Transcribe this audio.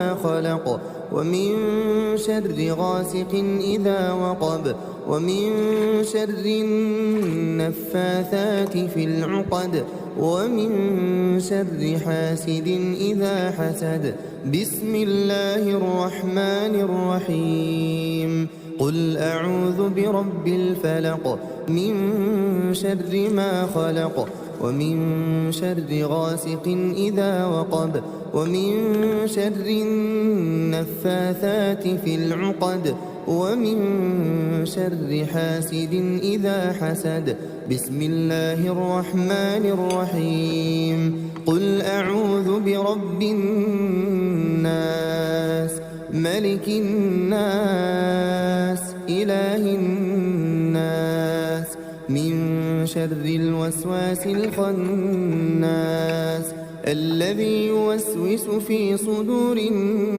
خلق ومن شر غاسق إذا وقب ومن شر النفاثات في العقد ومن شر حاسد إذا حسد. بسم الله الرحمن الرحيم. قل أعوذ برب الفلق من شر ما خلق ومن شر غاسق إذا وقب ومن شر النفاثات في العقد ومن شر حاسد إذا حسد. بسم الله الرحمن الرحيم. قل أعوذ برب الناس ملك الناس إله الناس من شر الوسواس الخناس الذي يوسوس في صدور الناس